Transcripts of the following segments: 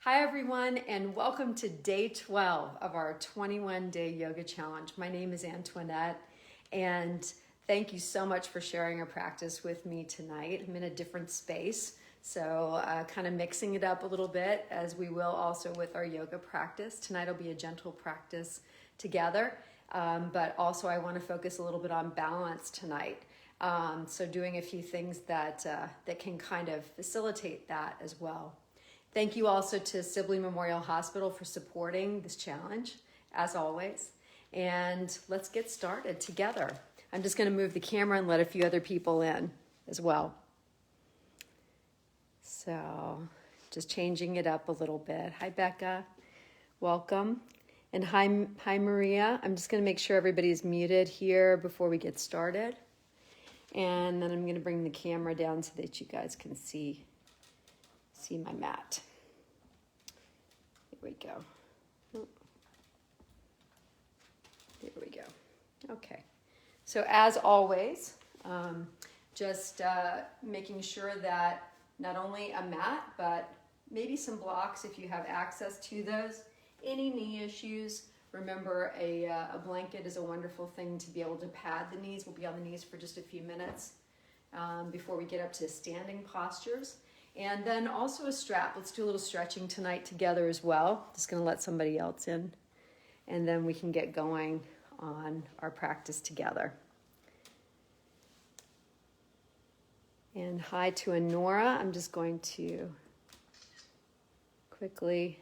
Hi everyone, and welcome to day 12 of our 21-day yoga challenge. My name is Antoinette, and thank you so much for sharing a practice with me tonight. I'm in a different space, so kind of mixing it up a little bit, as we will also with our yoga practice. Tonight will be a gentle practice together, but also I want to focus a little bit on balance tonight. So doing a few things that can kind of facilitate that as well. Thank you also to Sibley Memorial Hospital for supporting this challenge, as always. And let's get started together. I'm just going to move the camera and let a few other people in as well. So just changing it up a little bit. Hi, Becca. Welcome. And hi, Maria. I'm just going to make sure everybody's muted here before we get started. And then I'm going to bring the camera down so that you guys can see my mat. Here we go. There we go. Okay. So as always, just making sure that not only a mat, but maybe some blocks if you have access to those. Any knee issues, remember a blanket is a wonderful thing to be able to pad the knees. We'll be on the knees for just a few minutes before we get up to standing postures. And then also a strap. Let's do a little stretching tonight together as well. Just going to let somebody else in. And then we can get going on our practice together. And hi to Honora. I'm just going to quickly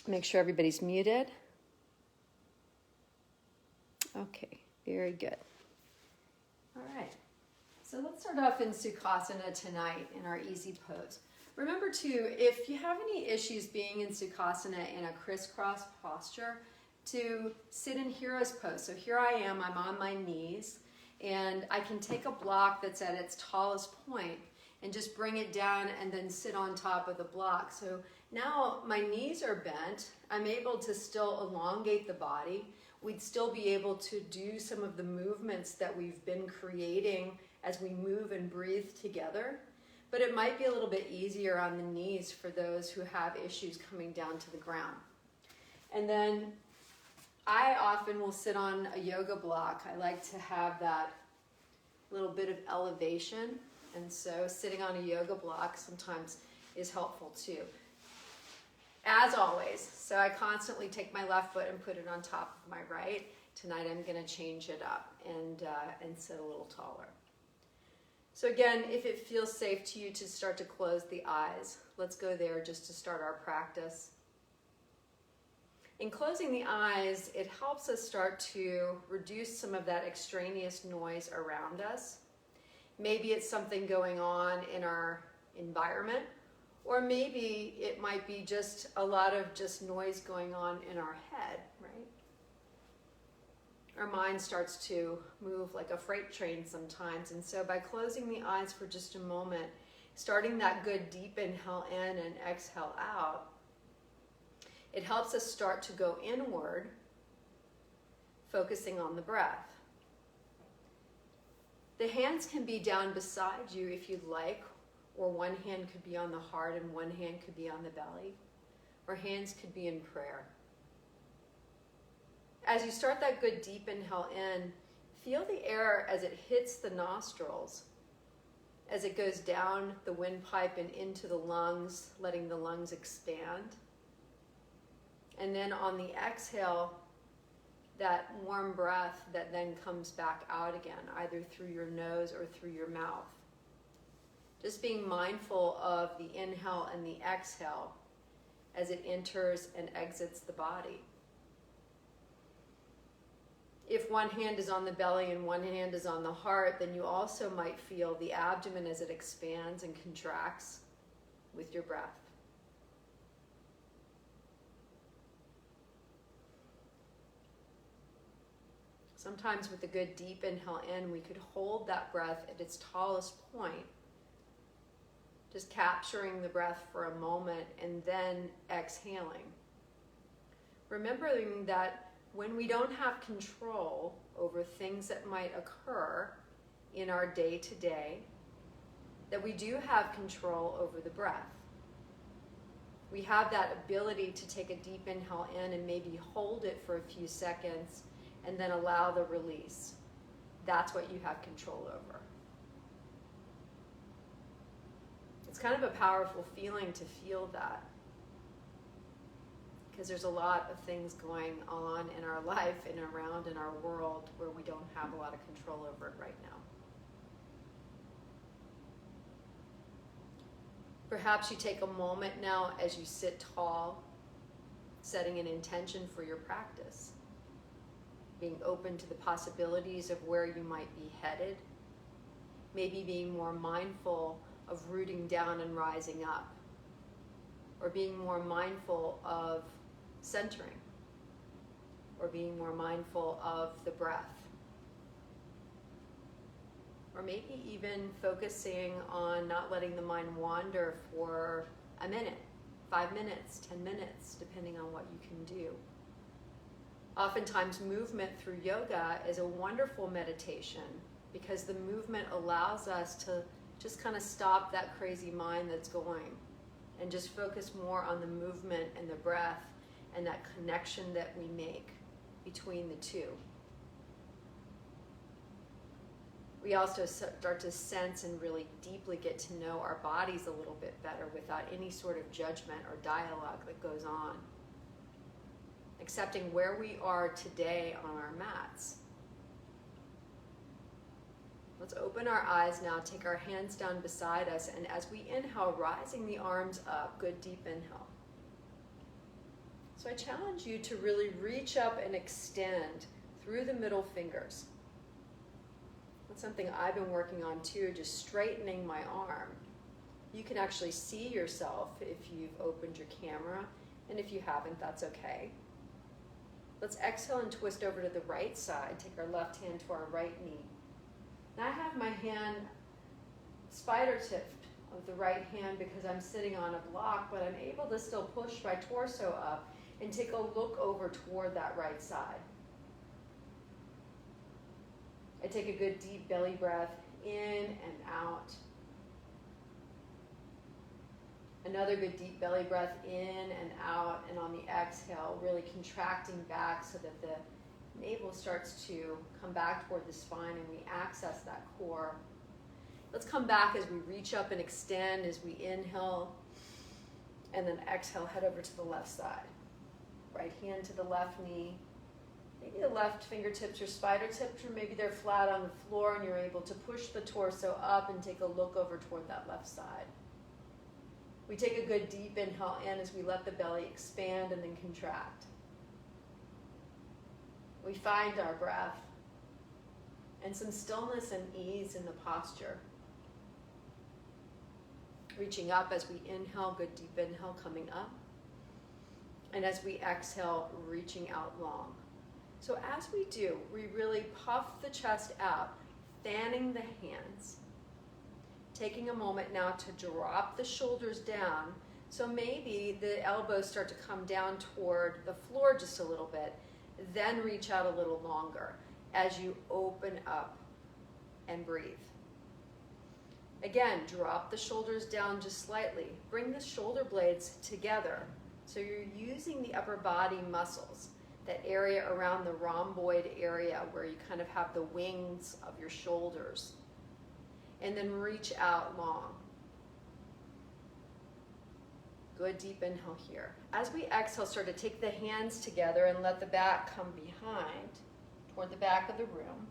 make sure everybody's muted. Okay, very good. All right. So let's start off in Sukhasana tonight in our easy pose. Remember too, if you have any issues being in Sukhasana in a crisscross posture, to sit in Hero's pose. So here I am, I'm on my knees, and I can take a block that's at its tallest point and just bring it down and then sit on top of the block. So now my knees are bent. I'm able to still elongate the body. We'd still be able to do some of the movements that we've been creating as we move and breathe together. But it might be a little bit easier on the knees for those who have issues coming down to the ground. And then I often will sit on a yoga block. I like to have that little bit of elevation. And so sitting on a yoga block sometimes is helpful too. As always, so I constantly take my left foot and put it on top of my right. Tonight I'm going to change it up and sit a little taller. So again, if it feels safe to you to start to close the eyes, let's go there just to start our practice. In closing the eyes, it helps us start to reduce some of that extraneous noise around us. Maybe it's something going on in our environment, or maybe it might be just a lot of just noise going on in our head, right? Our mind starts to move like a freight train sometimes. And so by closing the eyes for just a moment, starting that good deep inhale in and exhale out, it helps us start to go inward, focusing on the breath. The hands can be down beside you if you'd like, or one hand could be on the heart and one hand could be on the belly, or hands could be in prayer. As you start that good deep inhale in, feel the air as it hits the nostrils, as it goes down the windpipe and into the lungs, letting the lungs expand. And then on the exhale, that warm breath that then comes back out again, either through your nose or through your mouth. Just being mindful of the inhale and the exhale as it enters and exits the body. If one hand is on the belly and one hand is on the heart, then you also might feel the abdomen as it expands and contracts with your breath. Sometimes with a good deep inhale in, we could hold that breath at its tallest point, just capturing the breath for a moment and then exhaling. Remembering that when we don't have control over things that might occur in our day-to-day, that we do have control over the breath. we have that ability to take a deep inhale in and maybe hold it for a few seconds and then allow the release. That's what you have control over. It's kind of a powerful feeling to feel that, because there's a lot of things going on in our life and around in our world where we don't have a lot of control over it right now. Perhaps you take a moment now as you sit tall, setting an intention for your practice, being open to the possibilities of where you might be headed, maybe being more mindful of rooting down and rising up, or being more mindful of centering, or being more mindful of the breath, or maybe even focusing on not letting the mind wander for a minute, 5 minutes, 10 minutes, depending on what you can do. Oftentimes, movement through yoga is a wonderful meditation because the movement allows us to just kind of stop that crazy mind that's going and just focus more on the movement and the breath and that connection that we make between the two. We also start to sense and really deeply get to know our bodies a little bit better without any sort of judgment or dialogue that goes on. Accepting where we are today on our mats. Let's open our eyes now, take our hands down beside us, and as we inhale, rising the arms up, good deep inhale. So I challenge you to really reach up and extend through the middle fingers. That's something I've been working on too, just straightening my arm. You can actually see yourself if you've opened your camera, and if you haven't, that's okay. Let's exhale and twist over to the right side. Take our left hand to our right knee. Now I have my hand spider tipped of the right hand because I'm sitting on a block, but I'm able to still push my torso up and take a look over toward that right side. I take a good deep belly breath in and out. Another good deep belly breath in and out, and on the exhale, really contracting back so that the navel starts to come back toward the spine and we access that core. Let's come back as we reach up and extend as we inhale, and then exhale, head over to the left side. Right hand to the left knee. Maybe the left fingertips are spider tipped, or maybe they're flat on the floor and you're able to push the torso up and take a look over toward that left side. We take a good deep inhale in as we let the belly expand and then contract. We find our breath and some stillness and ease in the posture. Reaching up as we inhale, good deep inhale coming up. And as we exhale, reaching out long. So as we do, we really puff the chest out, fanning the hands. Taking a moment now to drop the shoulders down. So maybe the elbows start to come down toward the floor just a little bit. Then reach out a little longer as you open up and breathe. Again, drop the shoulders down just slightly. Bring the shoulder blades together. So you're using the upper body muscles, that area around the rhomboid area where you kind of have the wings of your shoulders. And then reach out long. Good deep inhale here. As we exhale, start to take the hands together and let the back come behind, toward the back of the room.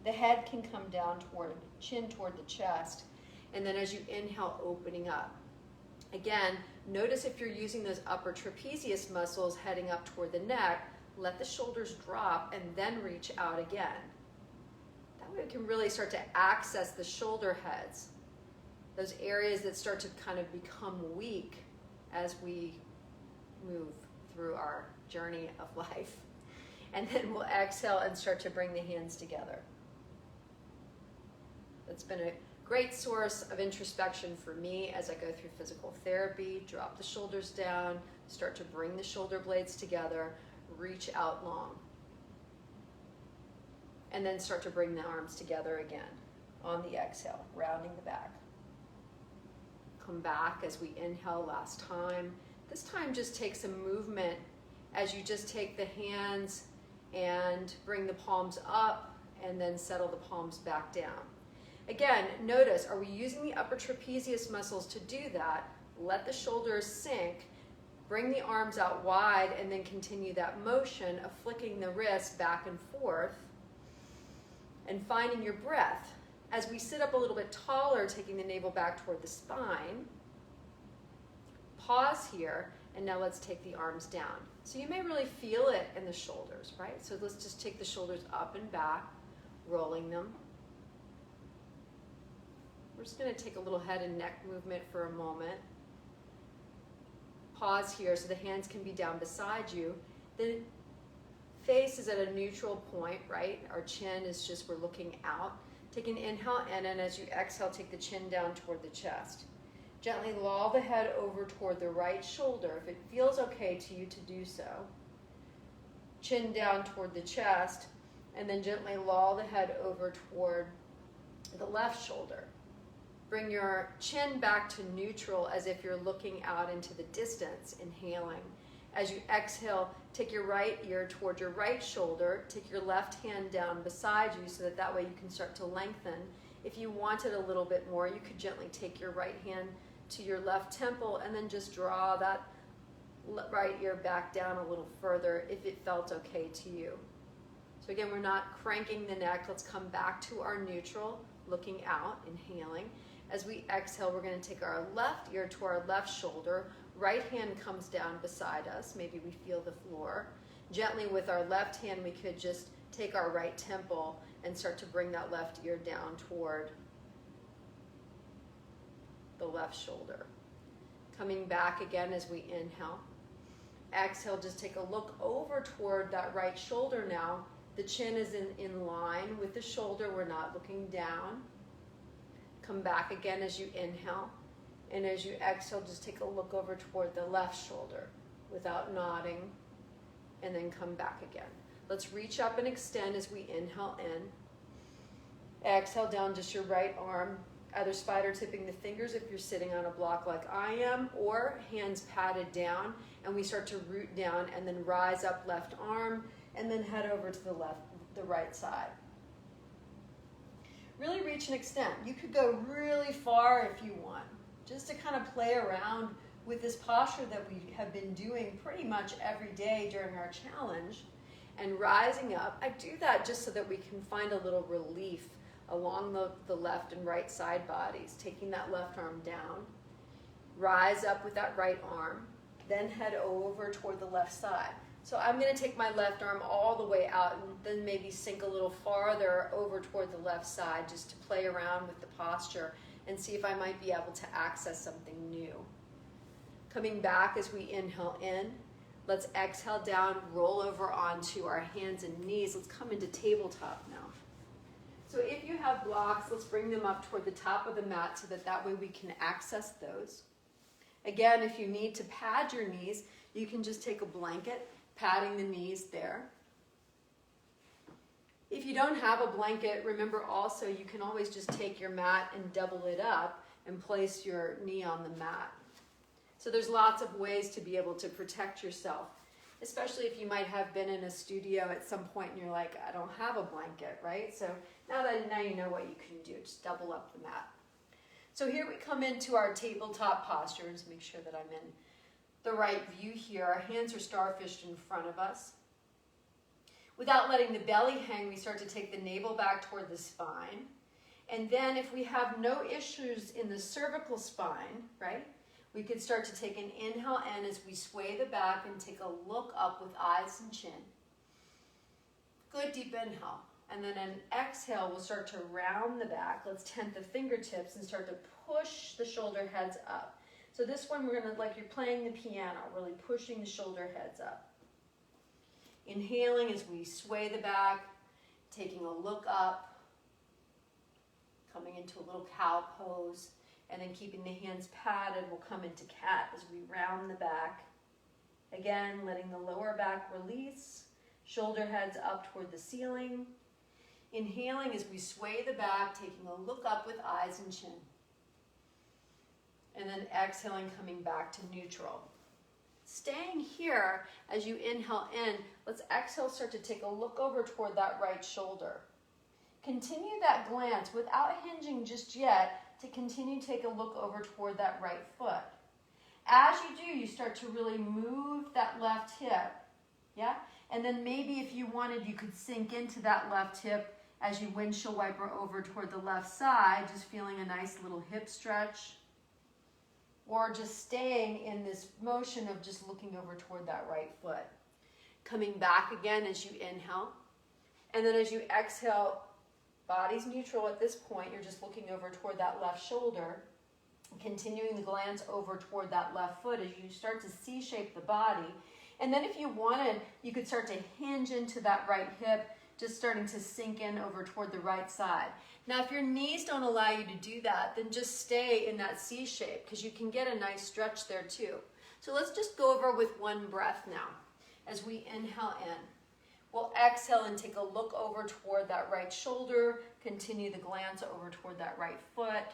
The head can come down toward, chin toward the chest. And then as you inhale, opening up. Again, notice if you're using those upper trapezius muscles heading up toward the neck, let the shoulders drop and then reach out again. That way we can really start to access the shoulder heads, those areas that start to kind of become weak as we move through our journey of life. And then we'll exhale and start to bring the hands together. That's been a great source of introspection for me as I go through physical therapy. Drop the shoulders down, start to bring the shoulder blades together, reach out long. And then start to bring the arms together again on the exhale, rounding the back. Come back as we inhale last time. This time just take some movement as you just take the hands and bring the palms up and then settle the palms back down. Again, notice, are we using the upper trapezius muscles to do that? Let the shoulders sink, bring the arms out wide, and then continue that motion of flicking the wrists back and forth and finding your breath. As we sit up a little bit taller, taking the navel back toward the spine, pause here, and now let's take the arms down. So you may really feel it in the shoulders, right? So let's just take the shoulders up and back, rolling them. We're just going to take a little head and neck movement for a moment. Pause here so the hands can be down beside you. The face is at a neutral point, right? Our chin is just, we're looking out. Take an inhale in, and as you exhale, take the chin down toward the chest. Gently loll the head over toward the right shoulder if it feels okay to you to do so. Chin down toward the chest, and then gently loll the head over toward the left shoulder. Bring your chin back to neutral as if you're looking out into the distance, inhaling. As you exhale, take your right ear toward your right shoulder. Take your left hand down beside you so that way you can start to lengthen. If you wanted a little bit more, you could gently take your right hand to your left temple and then just draw that right ear back down a little further if it felt okay to you. So again, we're not cranking the neck. Let's come back to our neutral, looking out, inhaling. As we exhale, we're going to take our left ear to our left shoulder. Right hand comes down beside us. Maybe we feel the floor. Gently with our left hand, we could just take our right temple and start to bring that left ear down toward the left shoulder. Coming back again as we inhale. Exhale, just take a look over toward that right shoulder now. The chin is in line with the shoulder. We're not looking down. Come back again as you inhale. And as you exhale, just take a look over toward the left shoulder without nodding. And then come back again. Let's reach up and extend as we inhale in. Exhale down just your right arm, either spider tipping the fingers if you're sitting on a block like I am, or hands patted down, and we start to root down and then rise up left arm and then head over to the right side. Really reach and extend. You could go really far if you want, just to kind of play around with this posture that we have been doing pretty much every day during our challenge. And rising up, I do that just so that we can find a little relief along the left and right side bodies, taking that left arm down, rise up with that right arm, then head over toward the left side. So I'm going to take my left arm all the way out and then maybe sink a little farther over toward the left side just to play around with the posture and see if I might be able to access something new. Coming back as we inhale in, let's exhale down, roll over onto our hands and knees. Let's come into tabletop now. So if you have blocks, let's bring them up toward the top of the mat so that way we can access those. Again, if you need to pad your knees, you can just take a blanket, padding the knees there. If you don't have a blanket, remember also you can always just take your mat and double it up and place your knee on the mat. So there's lots of ways to be able to protect yourself, especially if you might have been in a studio at some point and you're like, I don't have a blanket, right? So now you know what you can do, just double up the mat. So here we come into our tabletop posture. Just make sure that I'm in the right view here. Our hands are starfished in front of us. Without letting the belly hang, we start to take the navel back toward the spine. And then if we have no issues in the cervical spine, right, we could start to take an inhale in as we sway the back and take a look up with eyes and chin. Good deep inhale. And then an exhale, we'll start to round the back. Let's tent the fingertips and start to push the shoulder heads up. So this one, we're going to, like you're playing the piano, really pushing the shoulder heads up. Inhaling as we sway the back, taking a look up, coming into a little cow pose, and then keeping the hands padded, we'll come into cat as we round the back. Again, letting the lower back release, shoulder heads up toward the ceiling. Inhaling as we sway the back, taking a look up with eyes and chin. And then exhaling, coming back to neutral. Staying here as you inhale in, let's exhale, start to take a look over toward that right shoulder. Continue that glance without hinging just yet to continue to take a look over toward that right foot. As you do, you start to really move that left hip, yeah? And then maybe if you wanted, you could sink into that left hip as you windshield wiper over toward the left side, just feeling a nice little hip stretch. Or just staying in this motion of just looking over toward that right foot. Coming back again as you inhale. And then as you exhale, body's neutral at this point. You're just looking over toward that left shoulder. Continuing the glance over toward that left foot as you start to C-shape the body. And then if you wanted, you could start to hinge into that right hip, just starting to sink in over toward the right side. Now, if your knees don't allow you to do that, then just stay in that C shape because you can get a nice stretch there too. So let's just go over with one breath now. As we inhale in, we'll exhale and take a look over toward that right shoulder, continue the glance over toward that right foot,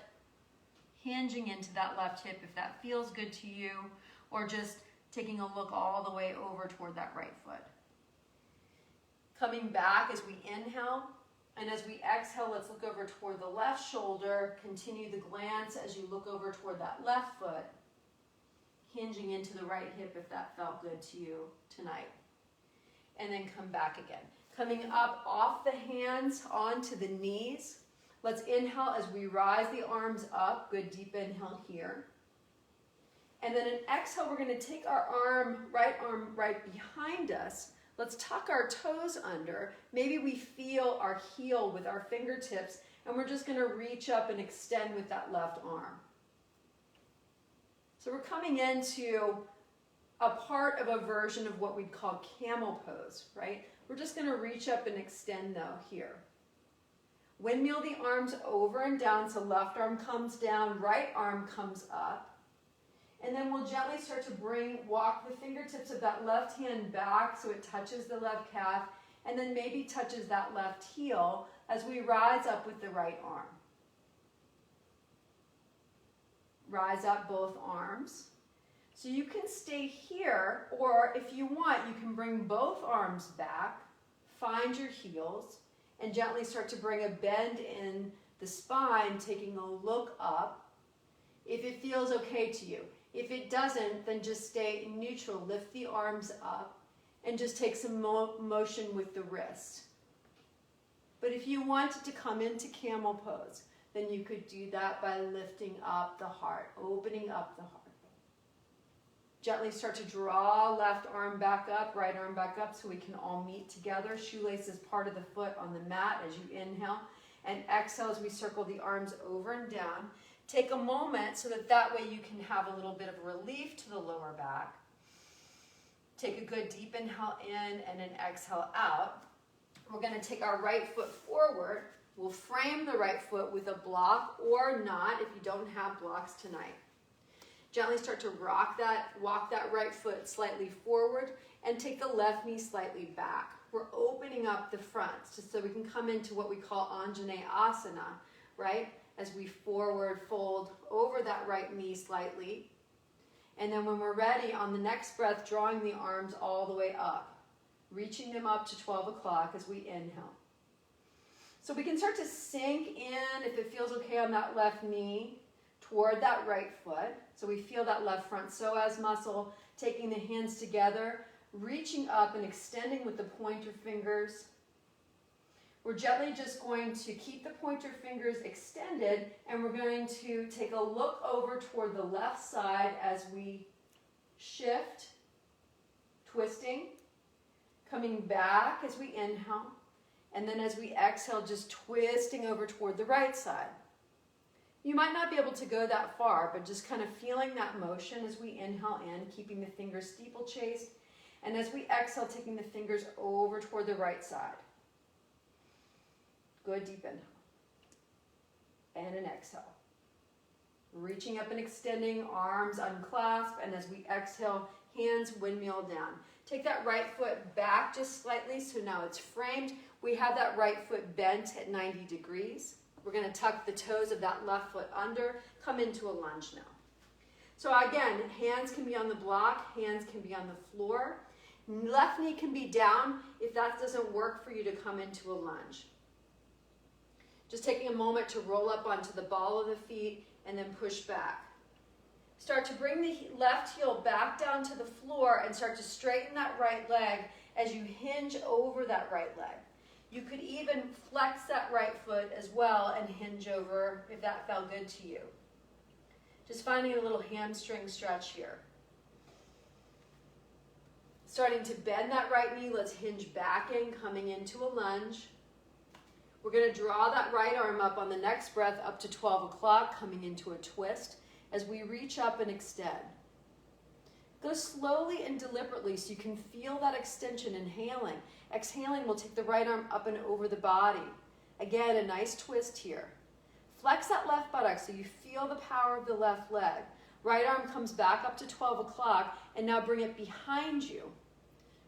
hinging into that left hip if that feels good to you, or just taking a look all the way over toward that right foot. Coming back as we inhale, and as we exhale, let's look over toward the left shoulder, continue the glance as you look over toward that left foot, hinging into the right hip if that felt good to you tonight. And then come back again. Coming up off the hands onto the knees. Let's inhale as we rise the arms up. Good deep inhale here. And then an exhale, we're going to take our arm right behind us. Let's tuck our toes under. Maybe we feel our heel with our fingertips, and we're just going to reach up and extend with that left arm. So we're coming into a part of a version of what we'd call camel pose, right? We're just going to reach up and extend though here. Windmill the arms over and down, so left arm comes down, right arm comes up. And then we'll gently start to walk the fingertips of that left hand back so it touches the left calf, and then maybe touches that left heel as we rise up with the right arm. Rise up both arms. So you can stay here, or if you want, you can bring both arms back, find your heels, and gently start to bring a bend in the spine, taking a look up, if it feels okay to you. If it doesn't, then just stay neutral. Lift the arms up and just take some motion with the wrist. But if you wanted to come into camel pose, then you could do that by lifting up the heart, opening up the heart. Gently start to draw left arm back up, right arm back up so we can all meet together. Shoelace is part of the foot on the mat as you inhale. And exhale as we circle the arms over and down. Take a moment so that way you can have a little bit of relief to the lower back. Take a good deep inhale in and an exhale out. We're going to take our right foot forward. We'll frame the right foot with a block or not if you don't have blocks tonight. Gently start to walk that right foot slightly forward and take the left knee slightly back. We're opening up the front just so we can come into what we call Anjaneyasana, right? As we forward fold over that right knee slightly. And then when we're ready, on the next breath, drawing the arms all the way up, reaching them up to 12 o'clock as we inhale. So we can start to sink in, if it feels okay on that left knee, toward that right foot. So we feel that left front psoas muscle, taking the hands together, reaching up and extending with the pointer fingers. We're gently just going to keep the pointer fingers extended, and we're going to take a look over toward the left side as we shift, twisting, coming back as we inhale, and then as we exhale, just twisting over toward the right side. You might not be able to go that far, but just kind of feeling that motion as we inhale in, keeping the fingers steeplechased, and as we exhale, taking the fingers over toward the right side. Good deep inhale. And an exhale. Reaching up and extending, arms unclasp, and as we exhale, hands windmill down. Take that right foot back just slightly, so now it's framed. We have that right foot bent at 90 degrees. We're going to tuck the toes of that left foot under, come into a lunge now. So again, hands can be on the block, hands can be on the floor. Left knee can be down if that doesn't work for you to come into a lunge. Just taking a moment to roll up onto the ball of the feet and then push back. Start to bring the left heel back down to the floor and start to straighten that right leg as you hinge over that right leg. You could even flex that right foot as well and hinge over if that felt good to you. Just finding a little hamstring stretch here. Starting to bend that right knee, let's hinge back in, coming into a lunge. We're going to draw that right arm up on the next breath up to 12 o'clock, coming into a twist as we reach up and extend. Go slowly and deliberately so you can feel that extension, inhaling. Exhaling, we'll take the right arm up and over the body. Again, a nice twist here. Flex that left buttock so you feel the power of the left leg. Right arm comes back up to 12 o'clock, and now bring it behind you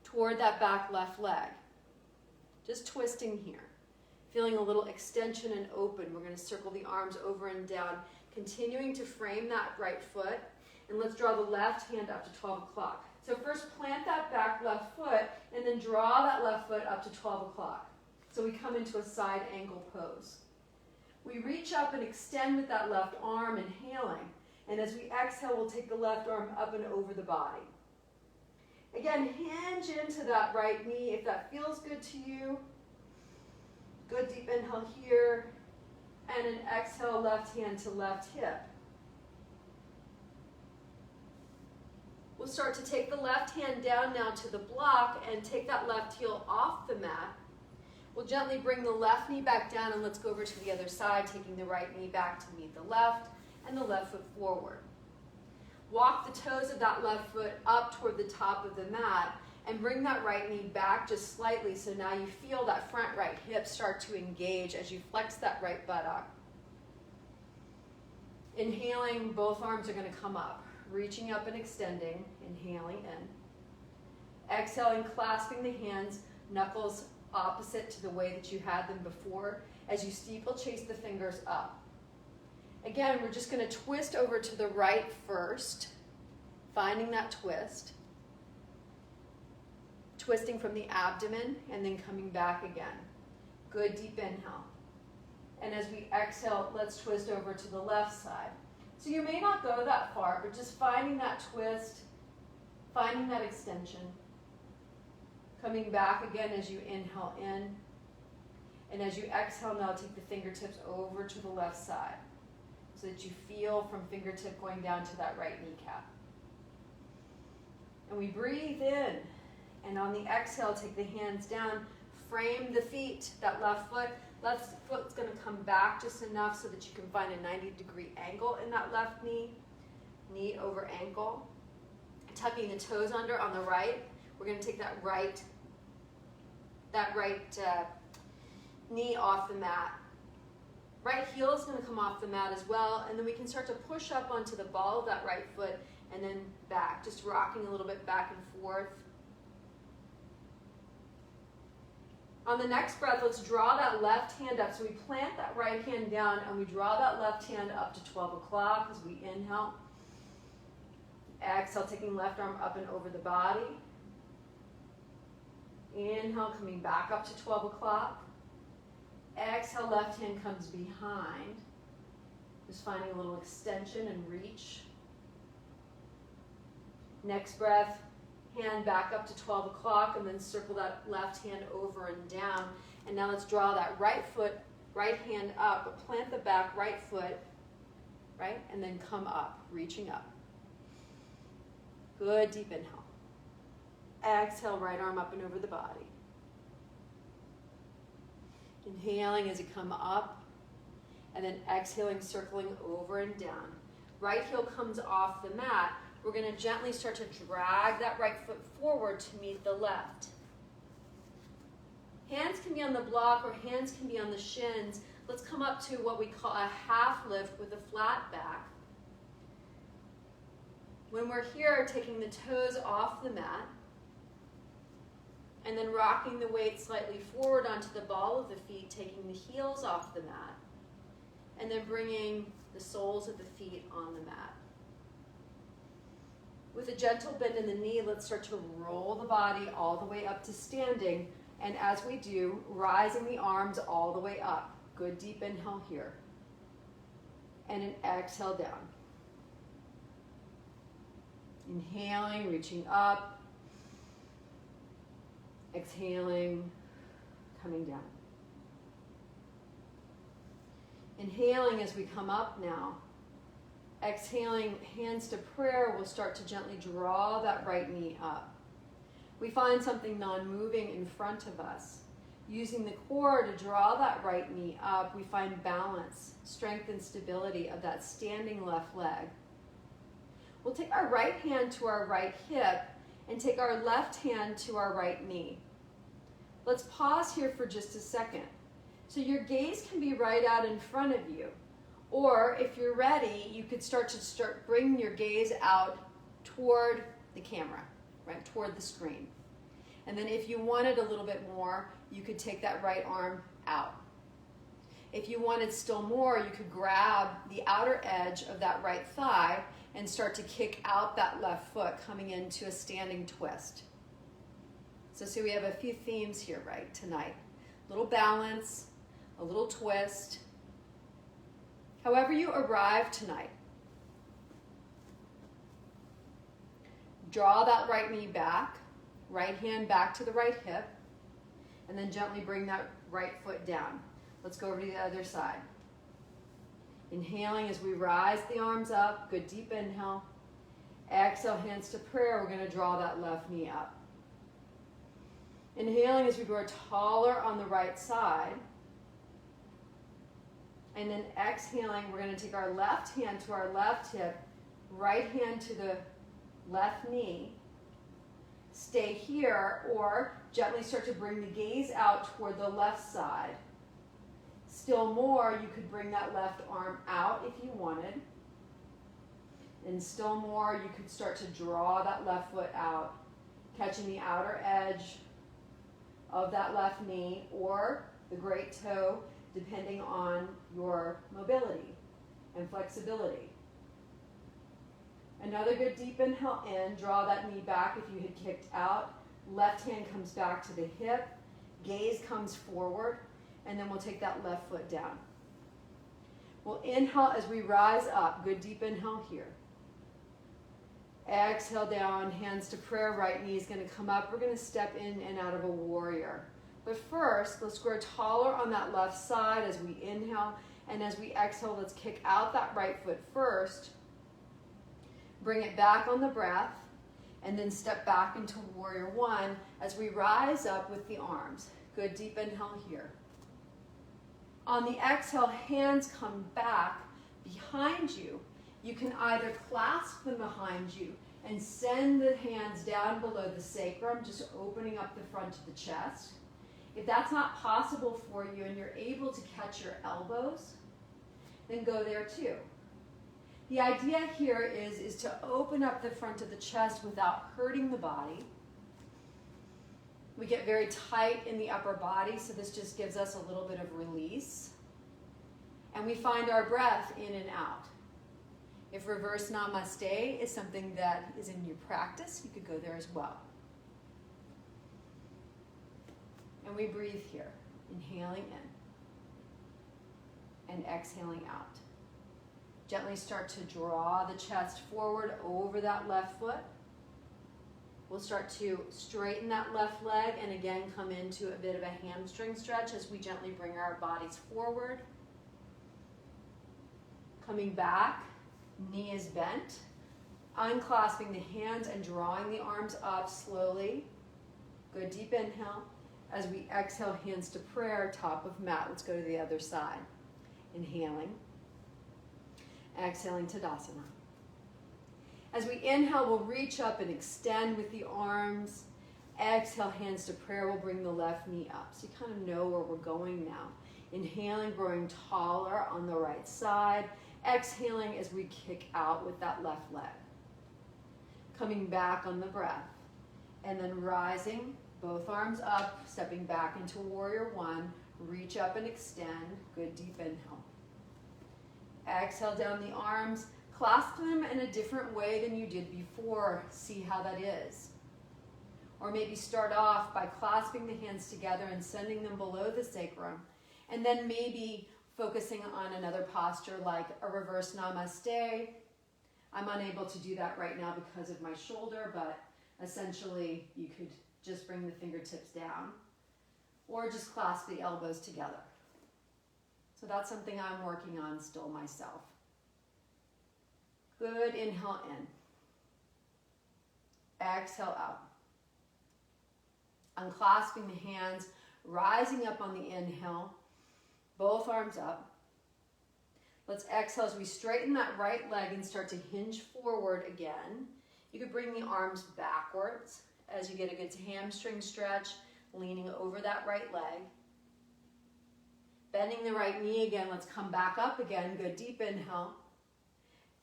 toward that back left leg. Just twisting here. Feeling a little extension and open. We're going to circle the arms over and down, continuing to frame that right foot. And let's draw the left hand up to 12 o'clock. So first plant that back left foot and then draw that left foot up to 12 o'clock. So we come into a side angle pose. We reach up and extend with that left arm, inhaling. And as we exhale, we'll take the left arm up and over the body. Again, hinge into that right knee if that feels good to you. Good deep inhale here. And an exhale, left hand to left hip. We'll start to take the left hand down now to the block and take that left heel off the mat. We'll gently bring the left knee back down and let's go over to the other side, taking the right knee back to meet the left and the left foot forward. Walk the toes of that left foot up toward the top of the mat and bring that right knee back just slightly so now you feel that front right hip start to engage as you flex that right buttock. Inhaling, both arms are going to come up. Reaching up and extending, inhaling in. Exhaling, clasping the hands, knuckles opposite to the way that you had them before as you steeplechase the fingers up. Again, we're just going to twist over to the right first, finding that twist. Twisting from the abdomen and then coming back again. Good deep inhale. And as we exhale, let's twist over to the left side. So you may not go that far, but just finding that twist, finding that extension. Coming back again as you inhale in. And as you exhale now, take the fingertips over to the left side so that you feel from fingertip going down to that right kneecap. And we breathe in. And on the exhale, take the hands down, frame the feet, that left foot. Left foot's going to come back just enough so that you can find a 90-degree angle in that left knee. Knee over ankle. Tucking the toes under on the right. We're going to take that right knee off the mat. Right heel is going to come off the mat as well. And then we can start to push up onto the ball of that right foot and then back. Just rocking a little bit back and forth. On the next breath, let's draw that left hand up. So we plant that right hand down and we draw that left hand up to 12 o'clock as we inhale. Exhale, taking left arm up and over the body. Inhale, coming back up to 12 o'clock. Exhale, left hand comes behind. Just finding a little extension and reach. Next breath. Hand back up to 12 o'clock and then circle that left hand over and down. And now let's draw that right hand up, but plant the back right foot, right? And then come up, reaching up. Good deep inhale. Exhale, right arm up and over the body. Inhaling as you come up and then exhaling, circling over and down. Right heel comes off the mat. We're going to gently start to drag that right foot forward to meet the left. Hands can be on the block or hands can be on the shins. Let's come up to what we call a half lift with a flat back. When we're here, taking the toes off the mat and then rocking the weight slightly forward onto the ball of the feet, taking the heels off the mat and then bringing the soles of the feet on the mat. With a gentle bend in the knee, let's start to roll the body all the way up to standing. And as we do, rising the arms all the way up. Good deep inhale here. And an exhale down. Inhaling, reaching up. Exhaling, coming down. Inhaling as we come up now. Exhaling, hands to prayer, we'll start to gently draw that right knee up. We find something non-moving in front of us. Using the core to draw that right knee up, we find balance, strength, and stability of that standing left leg. We'll take our right hand to our right hip and take our left hand to our right knee. Let's pause here for just a second. So your gaze can be right out in front of you. Or if you're ready, you could start bring your gaze out toward the camera, right, toward the screen. And then if you wanted a little bit more, you could take that right arm out. If you wanted still more, you could grab the outer edge of that right thigh and start to kick out that left foot, coming into a standing twist. So see, we have a few themes here, right, tonight. A little balance, a little twist. However you arrive tonight, draw that right knee back, right hand back to the right hip, and then gently bring that right foot down. Let's go over to the other side. Inhaling as we rise the arms up, good deep inhale. Exhale, hands to prayer, we're going to draw that left knee up. Inhaling as we grow taller on the right side. And then exhaling, we're going to take our left hand to our left hip, right hand to the left knee. Stay here, or gently start to bring the gaze out toward the left side. Still more, you could bring that left arm out if you wanted. And still more, you could start to draw that left foot out, catching the outer edge of that left knee or the great toe, depending on your mobility and flexibility. Another good deep inhale in, draw that knee back if you had kicked out. Left hand comes back to the hip, gaze comes forward, and then we'll take that left foot down. We'll inhale as we rise up, good deep inhale here. Exhale down, hands to prayer, right knee is going to come up. We're going to step in and out of a warrior. But first, let's grow taller on that left side as we inhale, and as we exhale, let's kick out that right foot first. Bring it back on the breath, and then step back into warrior one as we rise up with the arms. Good deep inhale here. On the exhale, hands come back behind you. You can either clasp them behind you and send the hands down below the sacrum, just opening up the front of the chest. If that's not possible for you and you're able to catch your elbows, then go there too. The idea here is to open up the front of the chest without hurting the body. We get very tight in the upper body, so this just gives us a little bit of release. And we find our breath in and out. If reverse namaste is something that is in your practice, you could go there as well. And we breathe here, inhaling in and exhaling out. Gently start to draw the chest forward over that left foot. We'll start to straighten that left leg and again come into a bit of a hamstring stretch as we gently bring our bodies forward. Coming back, knee is bent. Unclasping the hands and drawing the arms up slowly. Good deep inhale. As we exhale, hands to prayer, top of mat. Let's go to the other side. Inhaling. Exhaling, Tadasana. As we inhale, we'll reach up and extend with the arms. Exhale, hands to prayer. We'll bring the left knee up. So you kind of know where we're going now. Inhaling, growing taller on the right side. Exhaling as we kick out with that left leg. Coming back on the breath. And then rising, both arms up, stepping back into warrior one. Reach up and extend. Good deep inhale. Exhale down the arms. Clasp them in a different way than you did before. See how that is. Or maybe start off by clasping the hands together and sending them below the sacrum. And then maybe focusing on another posture like a reverse namaste. I'm unable to do that right now because of my shoulder, but essentially you could just bring the fingertips down or just clasp the elbows together. So that's something I'm working on still myself. Good, inhale in. Exhale out. Unclasping the hands, rising up on the inhale, both arms up. Let's exhale as we straighten that right leg and start to hinge forward again. You could bring the arms backwards as you get a good hamstring stretch, leaning over that right leg. Bending the right knee again, let's come back up again. Good, deep inhale.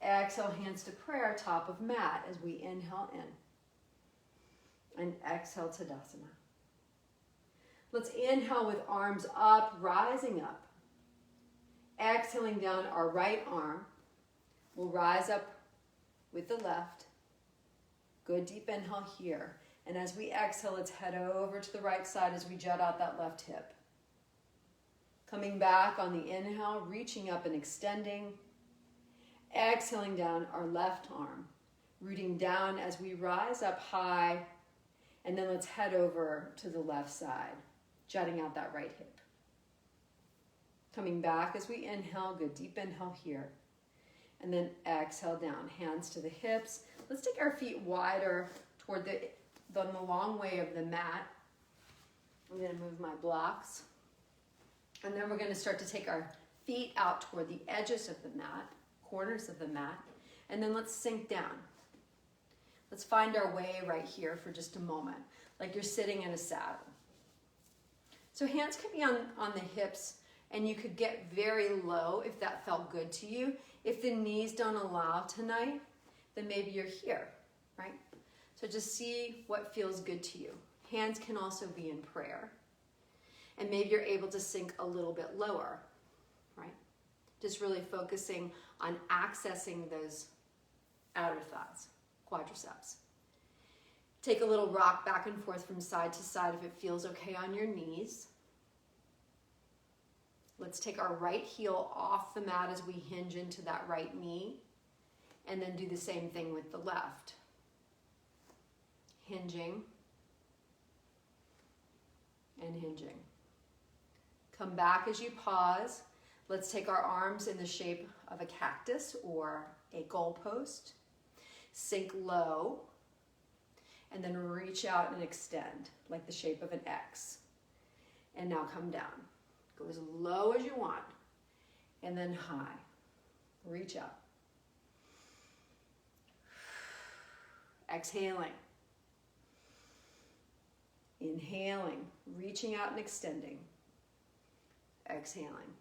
Exhale, hands to prayer, top of mat as we inhale in. And exhale, Tadasana. Let's inhale with arms up, rising up. Exhaling down our right arm. We'll rise up with the left. Good, deep inhale here. And as we exhale, let's head over to the right side as we jut out that left hip. Coming back on the inhale, reaching up and extending. Exhaling down our left arm. Rooting down as we rise up high. And then let's head over to the left side, jutting out that right hip. Coming back as we inhale, good deep inhale here. And then exhale down, hands to the hips. Let's take our feet wider toward the long way of the mat. I'm going to move my blocks. And then we're going to start to take our feet out toward the edges of the mat, corners of the mat. And then let's sink down. Let's find our way right here for just a moment, like you're sitting in a saddle. So hands can be on the hips, and you could get very low if that felt good to you. If the knees don't allow tonight, then maybe you're here, right? So just see what feels good to you. Hands can also be in prayer. And maybe you're able to sink a little bit lower, right? Just really focusing on accessing those outer thighs, quadriceps. Take a little rock back and forth from side to side if it feels okay on your knees. Let's take our right heel off the mat as we hinge into that right knee, and then do the same thing with the left. Hinging and hinging. Come back as you pause. Let's take our arms in the shape of a cactus or a goalpost. Sink low, and then reach out and extend like the shape of an X. And now come down. Go as low as you want, and then high. Reach up. Exhaling. Inhaling, reaching out and extending. Exhaling.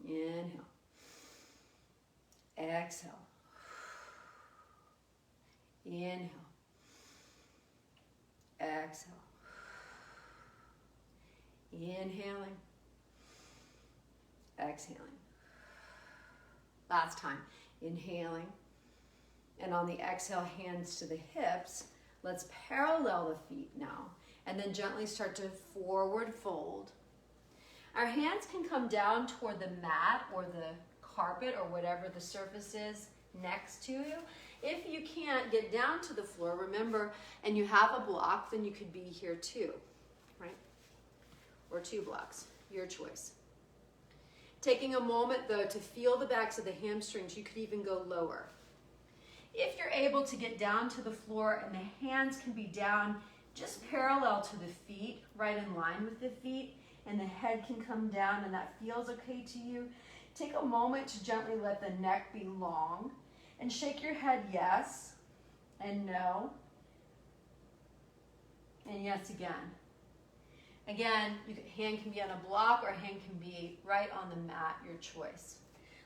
Inhale. Exhale. Inhale. Exhale. Inhaling. Exhaling. Last time. Inhaling. And on the exhale, hands to the hips. Let's parallel the feet now. And then gently start to forward fold. Our hands can come down toward the mat or the carpet or whatever the surface is next to you. If you can't get down to the floor, remember, and you have a block, then you could be here too, right? Or 2 blocks, your choice. Taking a moment though to feel the backs of the hamstrings, you could even go lower. If you're able to get down to the floor and the hands can be down just parallel to the feet, right in line with the feet, and the head can come down and that feels okay to you, take a moment to gently let the neck be long and shake your head yes and no and yes again. Again, hand can be on a block or hand can be right on the mat, your choice.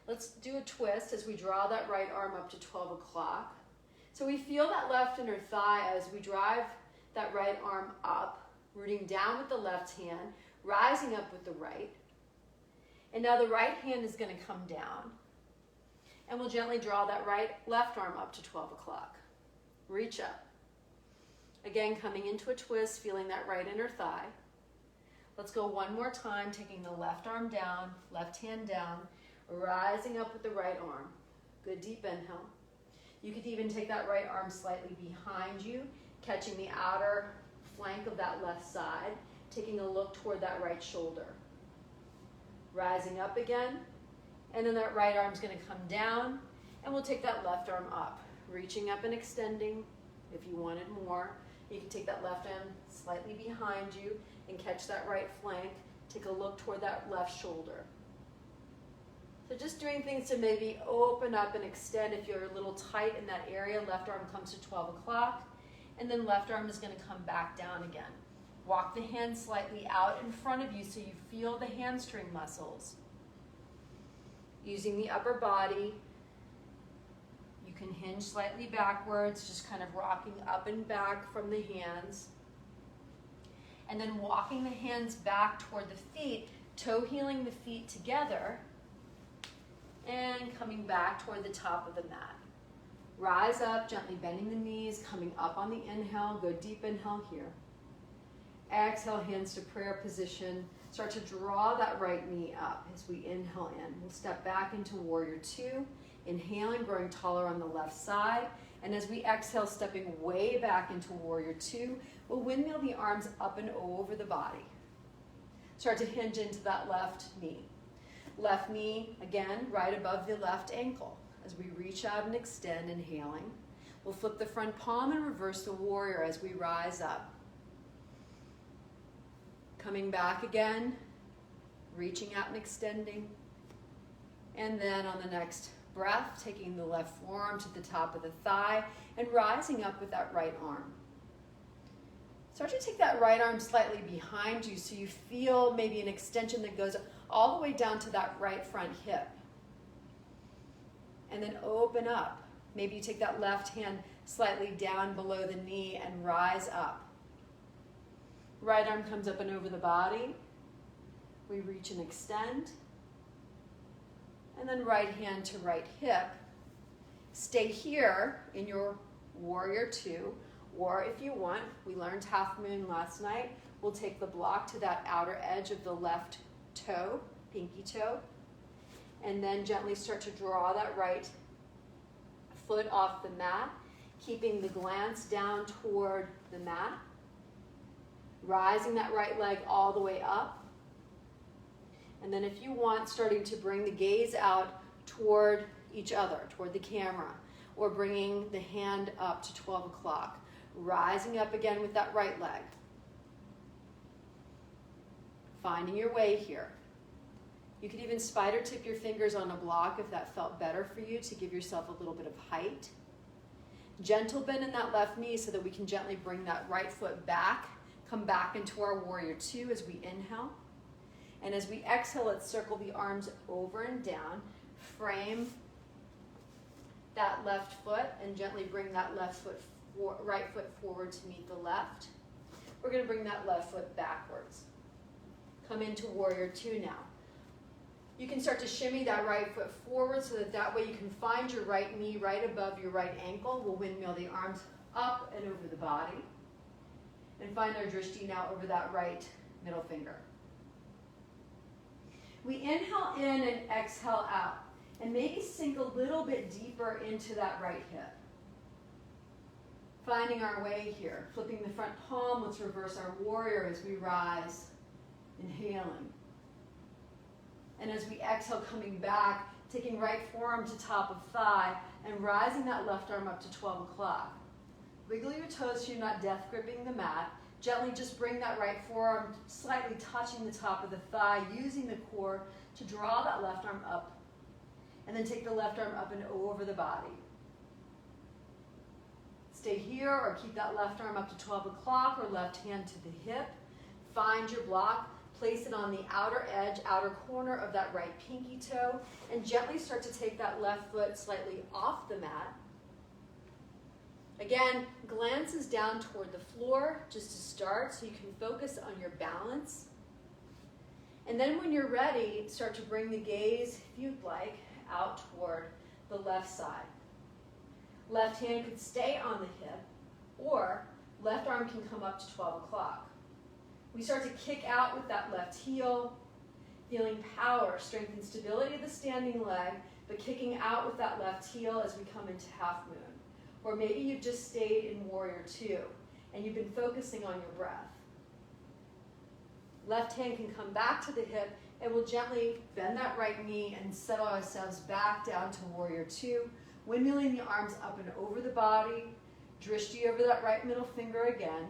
Let's do a twist as we draw that right arm up to 12 o'clock. So we feel that left inner thigh as we drive that right arm up, rooting down with the left hand, rising up with the right. And now the right hand is going to come down. And we'll gently draw that left arm up to 12 o'clock. Reach up. Again, coming into a twist, feeling that right inner thigh. Let's go one more time, taking the left arm down, left hand down, rising up with the right arm. Good deep inhale. You could even take that right arm slightly behind you, catching the outer flank of that left side, taking a look toward that right shoulder. Rising up again, and then that right arm's going to come down, and we'll take that left arm up, reaching up and extending. If you wanted more, you can take that left arm slightly behind you and catch that right flank. Take a look toward that left shoulder. So just doing things to maybe open up and extend. If you're a little tight in that area, left arm comes to 12 o'clock, and then left arm is going to come back down again. Walk the hand slightly out in front of you so you feel the hamstring muscles. Using the upper body, you can hinge slightly backwards, just kind of rocking up and back from the hands. And then walking the hands back toward the feet, toe heeling the feet together, and coming back toward the top of the mat. Rise up, gently bending the knees, coming up on the inhale, go deep inhale here. Exhale, hands to prayer position. Start to draw that right knee up as we inhale in. We'll step back into warrior two, inhaling, growing taller on the left side. And as we exhale, stepping way back into warrior two, we'll windmill the arms up and over the body. Start to hinge into that left knee. Left knee, again, right above the left ankle. As we reach out and extend, inhaling. We'll flip the front palm and reverse the warrior as we rise up. Coming back again, reaching out and extending. And then on the next breath, taking the left forearm to the top of the thigh and rising up with that right arm. Start to take that right arm slightly behind you so you feel maybe an extension that goes all the way down to that right front hip. And then open up. Maybe you take that left hand slightly down below the knee and rise up. Right arm comes up and over the body. We reach and extend. And then right hand to right hip. Stay here in your warrior two, or if you want, we learned half moon last night, we'll take the block to that outer edge of the left toe, pinky toe, and then gently start to draw that right foot off the mat, keeping the glance down toward the mat, rising that right leg all the way up. And then if you want, starting to bring the gaze out toward each other, toward the camera, or bringing the hand up to 12 o'clock, rising up again with that right leg. Finding your way here. You could even spider tip your fingers on a block if that felt better for you to give yourself a little bit of height. Gentle bend in that left knee so that we can gently bring that right foot back, come back into our warrior two as we inhale. And as we exhale, let's circle the arms over and down, frame that left foot and gently bring that right foot forward to meet the left. We're going to bring that left foot backwards. Come into warrior two now. You can start to shimmy that right foot forward so that way you can find your right knee right above your right ankle. We'll windmill the arms up and over the body. And find our drishti now over that right middle finger. We inhale in and exhale out. And maybe sink a little bit deeper into that right hip. Finding our way here. Flipping the front palm, let's reverse our warrior as we rise. Inhaling. And as we exhale, coming back, taking right forearm to top of thigh, and rising that left arm up to 12 o'clock. Wiggle your toes so you're not death gripping the mat. Gently just bring that right forearm slightly touching the top of the thigh, using the core to draw that left arm up. And then take the left arm up and over the body. Stay here or keep that left arm up to 12 o'clock or left hand to the hip. Find your block. Place it on the outer edge, outer corner of that right pinky toe, and gently start to take that left foot slightly off the mat. Again, glances down toward the floor just to start so you can focus on your balance. And then when you're ready, start to bring the gaze, if you'd like, out toward the left side. Left hand could stay on the hip, or left arm can come up to 12 o'clock. We start to kick out with that left heel, feeling power, strength, and stability of the standing leg, but kicking out with that left heel as we come into half moon. Or maybe you've just stayed in warrior two, and you've been focusing on your breath. Left hand can come back to the hip, and we'll gently bend that right knee and settle ourselves back down to warrior two, windmilling the arms up and over the body, drishti over that right middle finger again,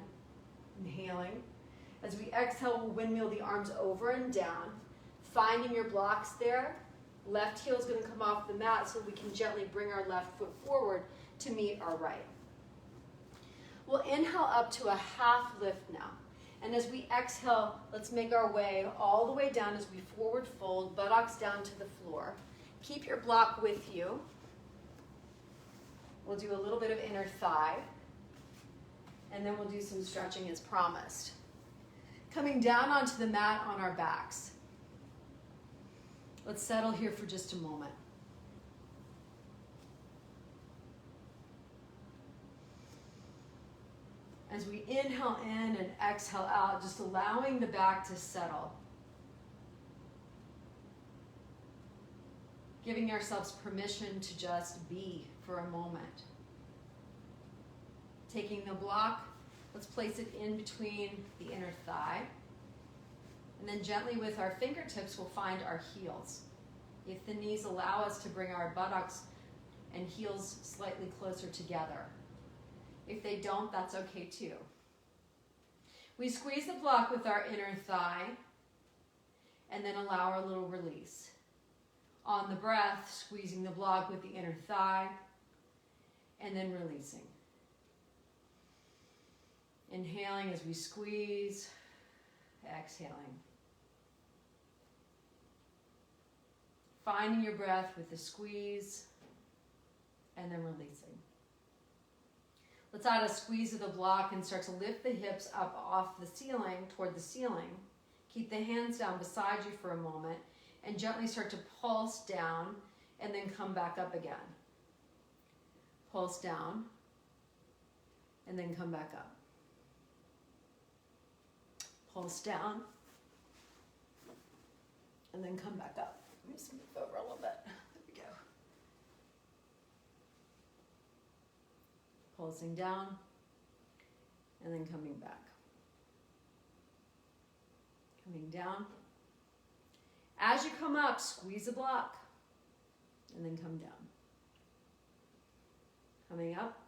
inhaling. As we exhale, we'll windmill the arms over and down, finding your blocks there. Left heel is going to come off the mat so we can gently bring our left foot forward to meet our right. We'll inhale up to a half lift now. And as we exhale, let's make our way all the way down as we forward fold, buttocks down to the floor. Keep your block with you. We'll do a little bit of inner thigh, and then we'll do some stretching as promised. Coming down onto the mat on our backs. Let's settle here for just a moment. As we inhale in and exhale out, just allowing the back to settle. Giving ourselves permission to just be for a moment. Taking the block, let's place it in between the inner thigh. And then gently with our fingertips, we'll find our heels. If the knees allow us to bring our buttocks and heels slightly closer together. If they don't, that's okay too. We squeeze the block with our inner thigh and then allow our little release. On the breath, squeezing the block with the inner thigh and then releasing. Inhaling as we squeeze, exhaling. Finding your breath with the squeeze and then releasing. Let's add a squeeze of the block and start to lift the hips up off the ceiling, toward the ceiling. Keep the hands down beside you for a moment and gently start to pulse down and then come back up again. Pulse down and then come back up. Pulse down and then come back up. Let me just move over a little bit. There we go. Pulsing down and then coming back. Coming down. As you come up, squeeze the block and then come down. Coming up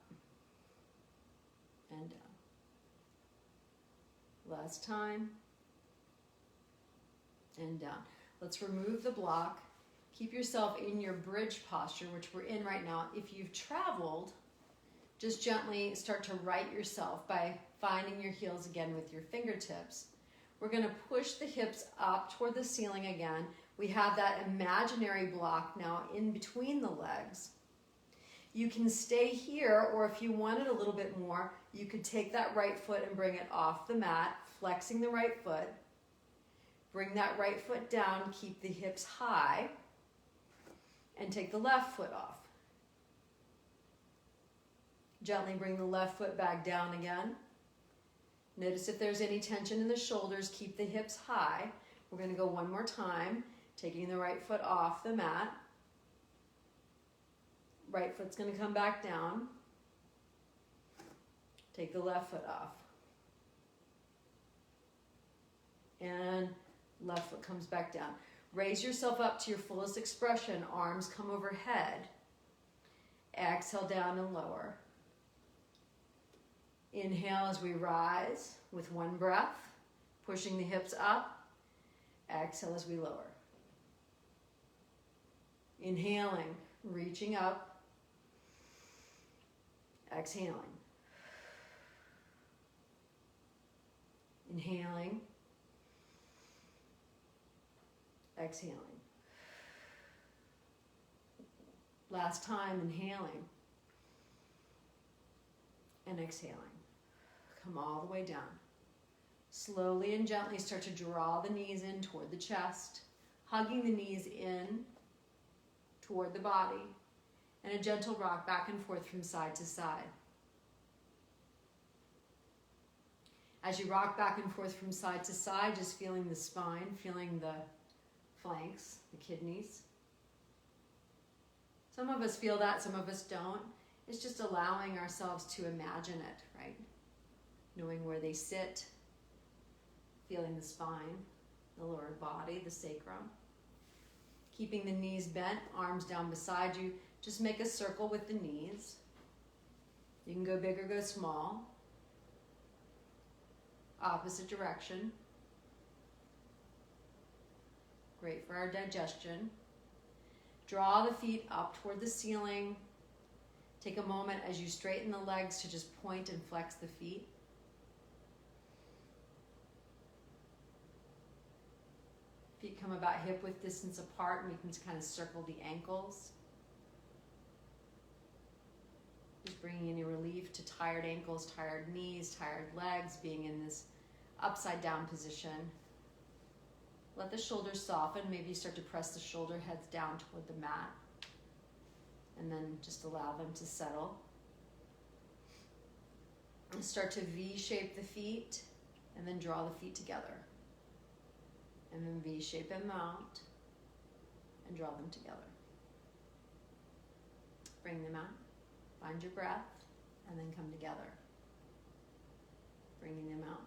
and down. Last time and down. Let's remove the block. Keep yourself in your bridge posture, which we're in right now. If you've traveled, just gently start to right yourself by finding your heels again with your fingertips. We're going to push the hips up toward the ceiling again. We have that imaginary block now in between the legs. You can stay here, or if you wanted a little bit more, you could take that right foot and bring it off the mat, flexing the right foot. Bring that right foot down, keep the hips high, and take the left foot off. Gently bring the left foot back down again. Notice if there's any tension in the shoulders, keep the hips high. We're going to go one more time, taking the right foot off the mat. Right foot's going to come back down. Take the left foot off. And left foot comes back down. Raise yourself up to your fullest expression. Arms come overhead. Exhale down and lower. Inhale as we rise with one breath, pushing the hips up. Exhale as we lower. Inhaling, reaching up. Exhaling. Inhaling. Exhaling. Last time, inhaling and exhaling. Come all the way down. Slowly and gently start to draw the knees in toward the chest, hugging the knees in toward the body, and a gentle rock back and forth from side to side. As you rock back and forth from side to side, just feeling the spine, feeling the flanks, the kidneys. Some of us feel that, some of us don't. It's just allowing ourselves to imagine it, right? Knowing where they sit, feeling the spine, the lower body, the sacrum. Keeping the knees bent, arms down beside you. Just make a circle with the knees. You can go big or go small. Opposite direction. Great for our digestion. Draw the feet up toward the ceiling. Take a moment as you straighten the legs to just point and flex the feet. Feet come about hip width distance apart, and we can kind of circle the ankles. Just bringing any relief to tired ankles, tired knees, tired legs, being in this upside down position. Let the shoulders soften. Maybe you start to press the shoulder heads down toward the mat. And then just allow them to settle. And start to V-shape the feet, and then draw the feet together. And then V-shape them out, and draw them together. Bring them out. Find your breath, and then come together. Bringing them out,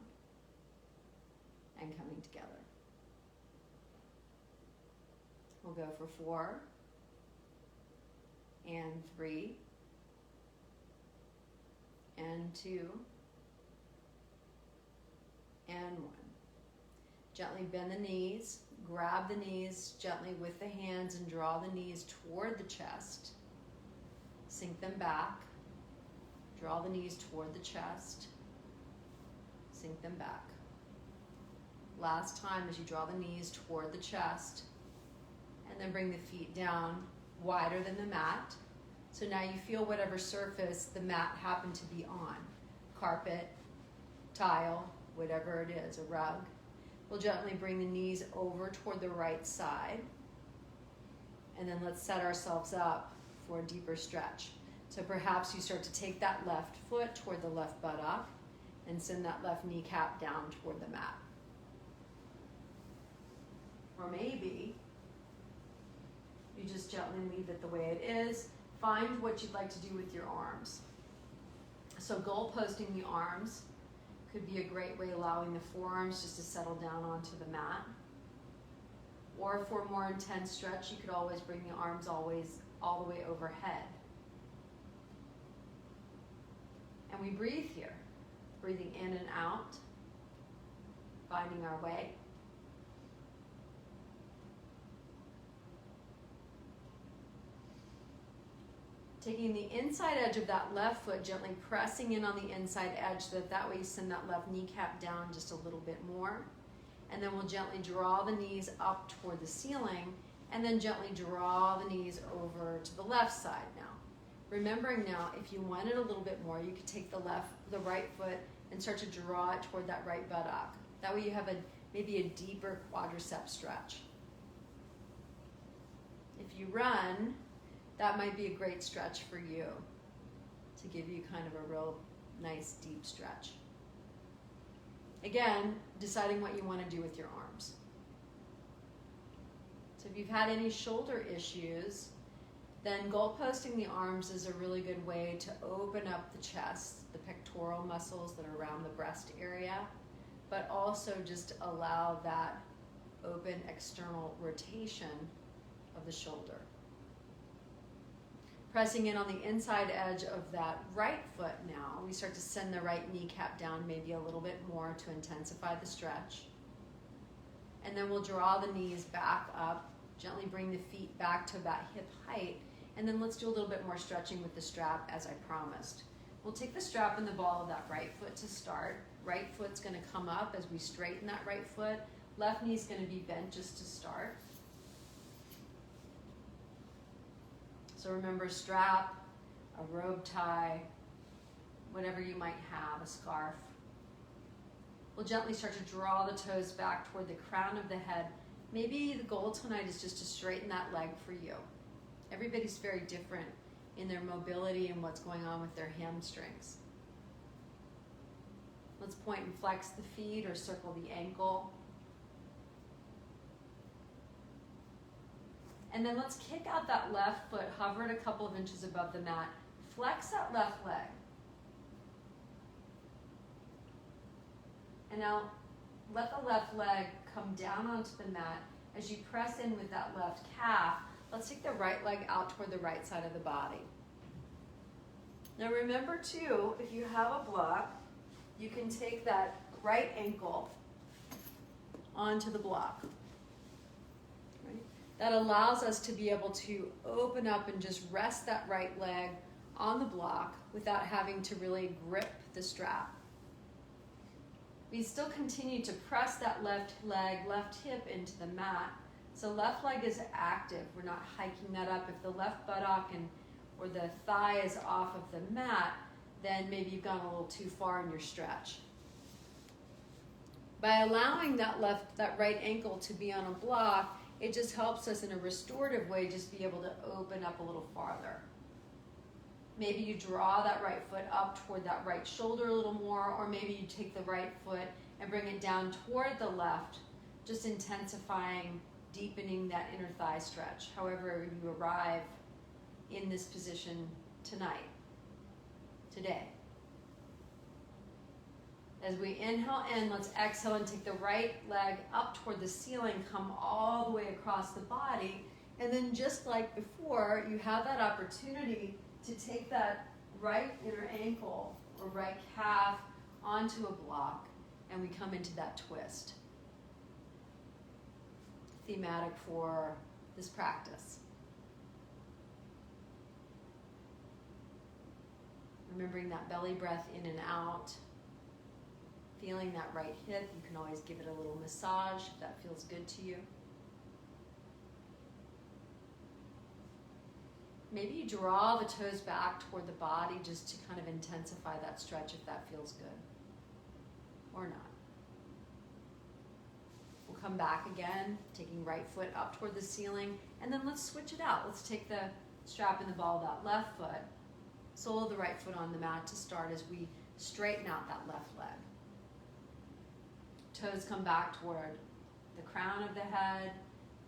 and coming together. We'll go for 4, and 3, and 2, and 1. Gently bend the knees, grab the knees gently with the hands and draw the knees toward the chest. Sink them back. Draw the knees toward the chest. Sink them back. Last time as you draw the knees toward the chest, and then bring the feet down wider than the mat. So now you feel whatever surface the mat happened to be on. Carpet, tile, whatever it is, a rug. We'll gently bring the knees over toward the right side. And then let's set ourselves up for a deeper stretch. So perhaps you start to take that left foot toward the left buttock and send that left kneecap down toward the mat. Or maybe you just gently leave it the way it is. Find what you'd like to do with your arms. So goal posting the arms could be a great way, allowing the forearms just to settle down onto the mat. Or for a more intense stretch, you could always bring the arms always all the way overhead. And we breathe here, breathing in and out, finding our way. Taking the inside edge of that left foot, gently pressing in on the inside edge so that way you send that left kneecap down just a little bit more. And then we'll gently draw the knees up toward the ceiling, and then gently draw the knees over to the left side now. Remembering now, if you wanted a little bit more, you could take the right foot and start to draw it toward that right buttock. That way you have maybe a deeper quadricep stretch. If you run, that might be a great stretch for you to give you kind of a real nice deep stretch. Again, deciding what you want to do with your arms. So if you've had any shoulder issues, then goal posting the arms is a really good way to open up the chest, the pectoral muscles that are around the breast area, but also just allow that open external rotation of the shoulder. Pressing in on the inside edge of that right foot now, we start to send the right kneecap down maybe a little bit more to intensify the stretch. And then we'll draw the knees back up, gently bring the feet back to about hip height, and then let's do a little bit more stretching with the strap as I promised. We'll take the strap and the ball of that right foot to start. Right foot's going to come up as we straighten that right foot. Left knee's going to be bent just to start. So remember, strap, a robe tie, whatever you might have, a scarf. We'll gently start to draw the toes back toward the crown of the head. Maybe the goal tonight is just to straighten that leg for you. Everybody's very different in their mobility and what's going on with their hamstrings. Let's point and flex the feet or circle the ankle. And then let's kick out that left foot, hover it a couple of inches above the mat. Flex that left leg. And now let the left leg come down onto the mat. As you press in with that left calf, let's take the right leg out toward the right side of the body. Now remember too, if you have a block, you can take that right ankle onto the block. Right? That allows us to be able to open up and just rest that right leg on the block without having to really grip the strap. We still continue to press that left leg, left hip into the mat. So left leg is active. We're not hiking that up. If the left buttock or the thigh is off of the mat, then maybe you've gone a little too far in your stretch. By allowing that right ankle to be on a block, it just helps us in a restorative way just be able to open up a little farther. Maybe you draw that right foot up toward that right shoulder a little more, or maybe you take the right foot and bring it down toward the left, just intensifying, deepening that inner thigh stretch, however you arrive in this position today. As we inhale in, let's exhale and take the right leg up toward the ceiling, come all the way across the body, and then just like before, you have that opportunity to take that right inner ankle or right calf onto a block, and we come into that twist. Thematic for this practice. Remembering that belly breath in and out. Feeling that right hip. You can always give it a little massage if that feels good to you. Maybe you draw the toes back toward the body just to kind of intensify that stretch if that feels good. Or not. We'll come back again, taking right foot up toward the ceiling, and then let's switch it out. Let's take the strap and the ball of that left foot, sole of the right foot on the mat to start as we straighten out that left leg. Toes come back toward the crown of the head,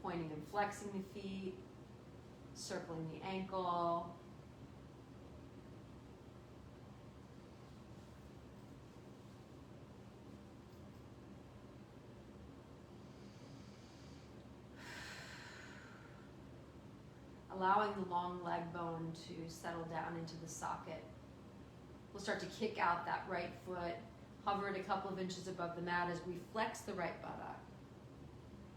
pointing and flexing the feet, circling the ankle. Allowing the long leg bone to settle down into the socket. We'll start to kick out that right foot, hover it a couple of inches above the mat as we flex the right buttock.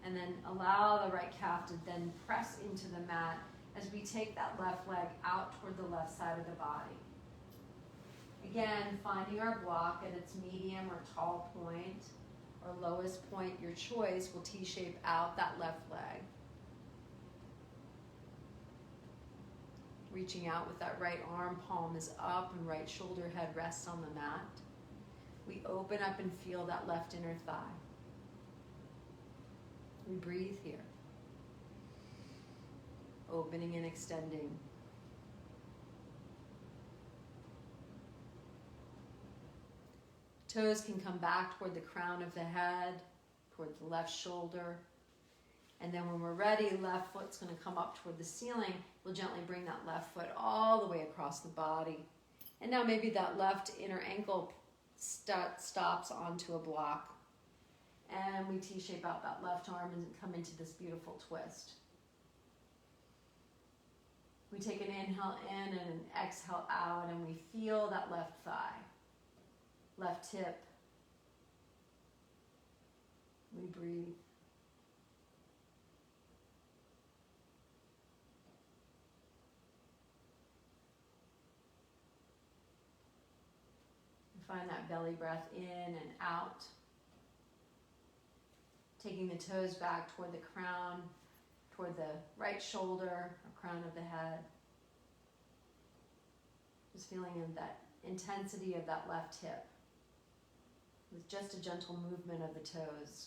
And then allow the right calf to then press into the mat as we take that left leg out toward the left side of the body. Again, finding our block at its medium or tall point, or lowest point, your choice, will T-shape out that left leg. Reaching out with that right arm, palm is up, and right shoulder head rests on the mat. We open up and feel that left inner thigh. We breathe here. Opening and extending. Toes can come back toward the crown of the head, toward the left shoulder. And then when we're ready, left foot's going to come up toward the ceiling. We'll gently bring that left foot all the way across the body. And now maybe that left inner ankle stops onto a block. And we T-shape out that left arm and come into this beautiful twist. We take an inhale in and an exhale out, and we feel that left thigh, left hip. We breathe. Find that belly breath in and out. Taking the toes back toward the crown, toward the right shoulder or crown of the head. Just feeling that intensity of that left hip with just a gentle movement of the toes.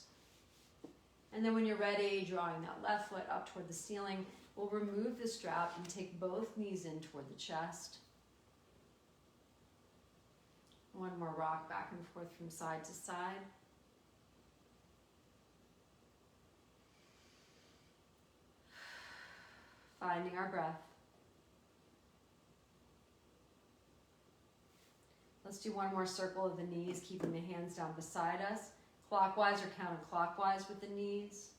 And then when you're ready, drawing that left foot up toward the ceiling, We'll remove the strap and take both knees in toward the chest. One more rock back and forth from side to side. Finding our breath. Let's do one more circle of the knees, keeping the hands down beside us, clockwise or counterclockwise with the knees,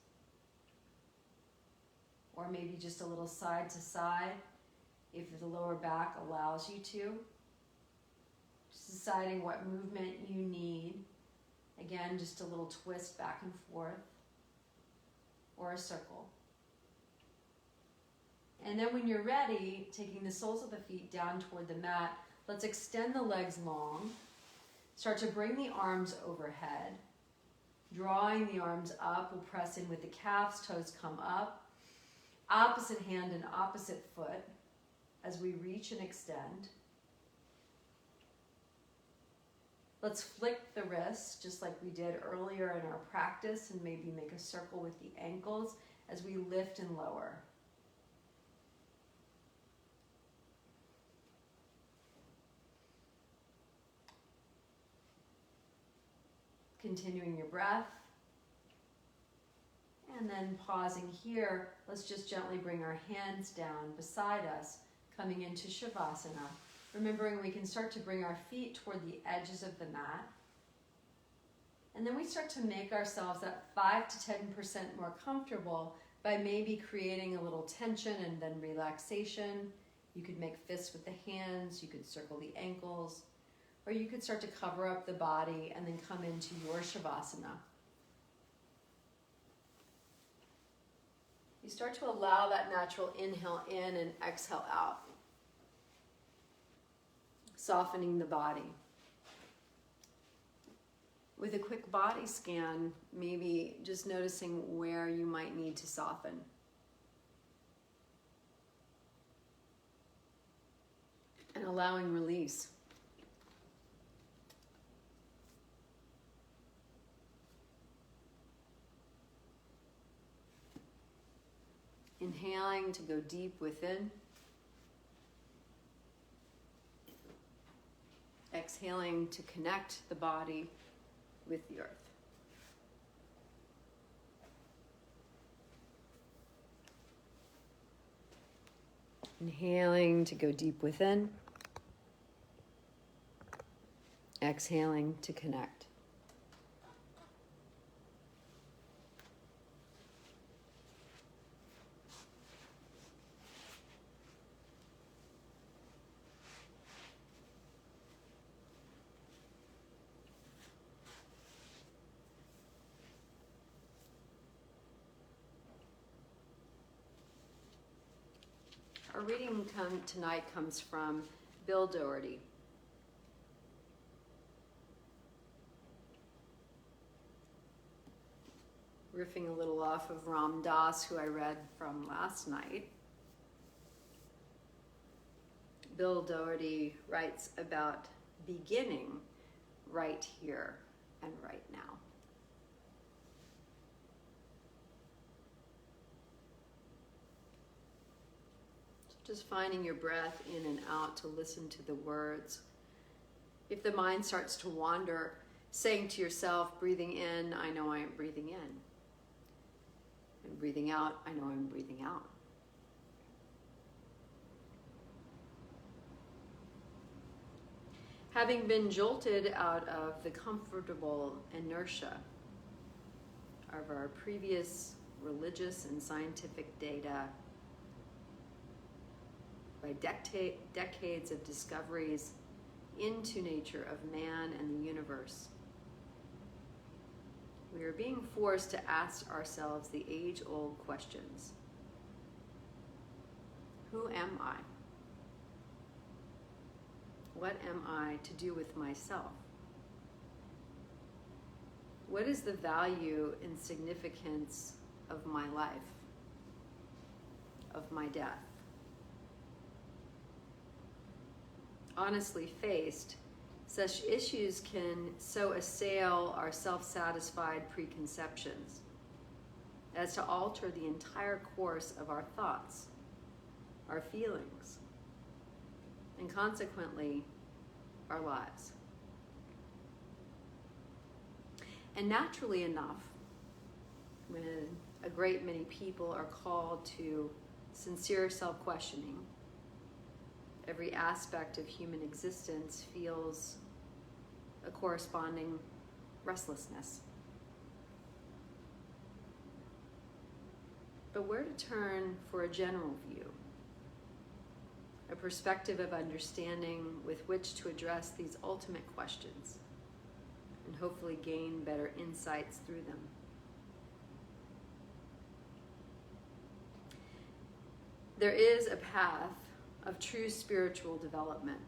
or maybe just a little side to side if the lower back allows you to. Just deciding what movement you need. Again, just a little twist back and forth, or a circle. And then when you're ready, taking the soles of the feet down toward the mat, let's extend the legs long. Start to bring the arms overhead. Drawing the arms up, we'll press in with the calves, toes come up. Opposite hand and opposite foot as we reach and extend. Let's flick the wrists just like we did earlier in our practice, and maybe make a circle with the ankles as we lift and lower. Continuing your breath. And then pausing here, let's just gently bring our hands down beside us, coming into Shavasana. Remembering we can start to bring our feet toward the edges of the mat. And then we start to make ourselves that 5 to 10% more comfortable by maybe creating a little tension and then relaxation. You could make fists with the hands, you could circle the ankles, or you could start to cover up the body and then come into your Shavasana. You start to allow that natural inhale in and exhale out. Softening the body. With a quick body scan, maybe just noticing where you might need to soften. And allowing release. Inhaling to go deep within. Exhaling to connect the body with the earth. Inhaling to go deep within. Exhaling to connect. Our reading tonight comes from Bill Doherty. Riffing a little off of Ram Dass, who I read from last night. Bill Doherty writes about beginning right here and right now. Just finding your breath in and out to listen to the words. If the mind starts to wander, saying to yourself, breathing in, I know I am breathing in. And breathing out, I know I'm breathing out. Having been jolted out of the comfortable inertia of our previous religious and scientific data, by decades of discoveries into nature of man and the universe, we are being forced to ask ourselves the age-old questions. Who am I? What am I to do with myself? What is the value and significance of my life, of my death? Honestly faced, such issues can so assail our self-satisfied preconceptions as to alter the entire course of our thoughts our feelings, and consequently, our lives. And naturally enough, when a great many people are called to sincere self-questioning, every aspect of human existence feels a corresponding restlessness. But where to turn for a general view, a perspective of understanding with which to address these ultimate questions and hopefully gain better insights through them. There is a path of true spiritual development,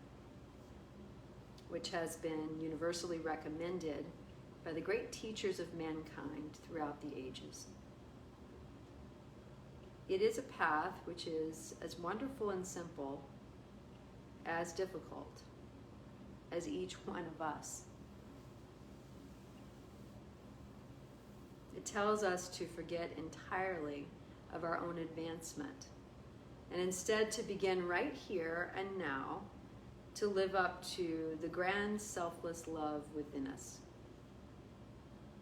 which has been universally recommended by the great teachers of mankind throughout the ages. It is a path which is as wonderful and simple as difficult as each one of us. It tells us to forget entirely of our own advancement and instead to begin right here and now to live up to the grand selfless love within us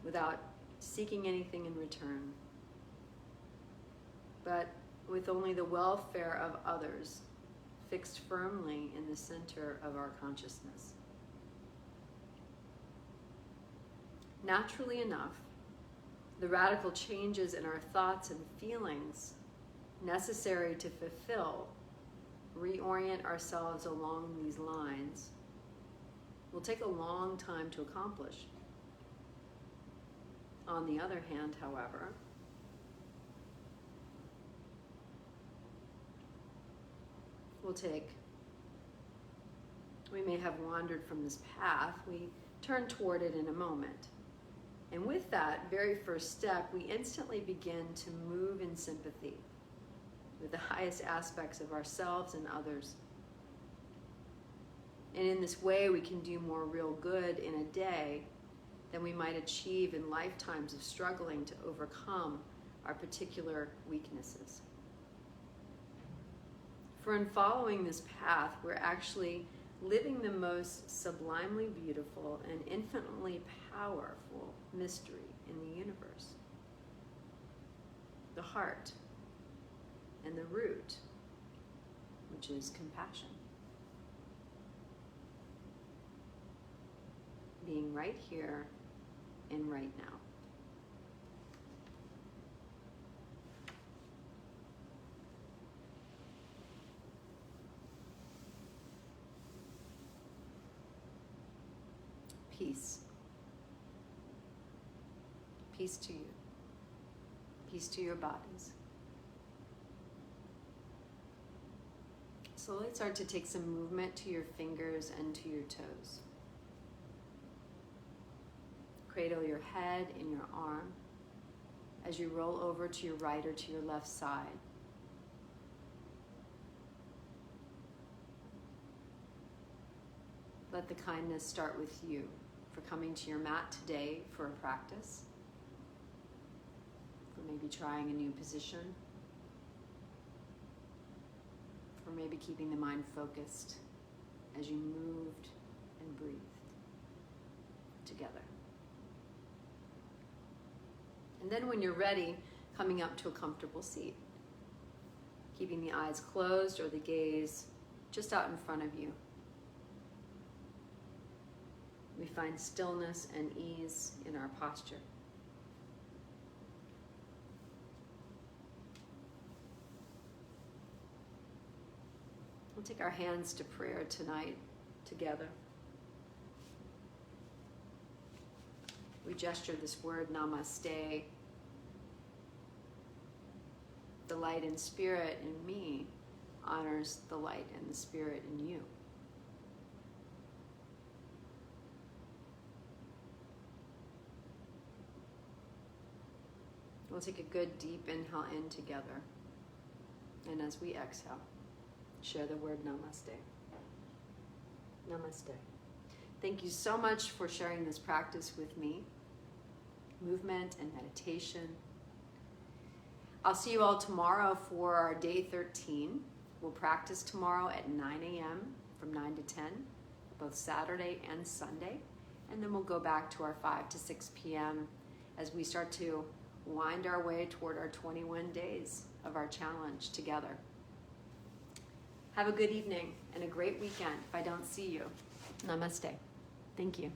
without seeking anything in return, but with only the welfare of others fixed firmly in the center of our consciousness. Naturally enough, the radical changes in our thoughts and feelings necessary to reorient ourselves along these lines will take a long time to accomplish. On the other hand, however, we may have wandered from this path, we turn toward it in a moment. And with that very first step, we instantly begin to move in sympathy with the highest aspects of ourselves and others. And in this way, we can do more real good in a day than we might achieve in lifetimes of struggling to overcome our particular weaknesses. For in following this path, we're actually living the most sublimely beautiful and infinitely powerful mystery in the universe. The heart and the root, which is compassion. Being right here and right now. Peace. Peace to you. Peace to your bodies. Slowly start to take some movement to your fingers and to your toes. Cradle your head in your arm as you roll over to your right or to your left side. Let the kindness start with you for coming to your mat today for a practice, for maybe trying a new position, for maybe keeping the mind focused as you moved and breathed together. And then when you're ready, coming up to a comfortable seat, keeping the eyes closed or the gaze just out in front of you. We find stillness and ease in our posture. We'll take our hands to prayer tonight together. We gesture this word, namaste. The light and spirit in me honors the light and the spirit in you. We'll take a good deep inhale in together. And as we exhale, share the word namaste. Namaste. Thank you so much for sharing this practice with me. Movement and meditation. I'll see you all tomorrow for our day 13. We'll practice tomorrow at 9 a.m. from 9 to 10, both Saturday and Sunday. And then we'll go back to our 5 to 6 p.m. as we start to wind our way toward our 21 days of our challenge together. Have a good evening and a great weekend if I don't see you. Namaste. Thank you.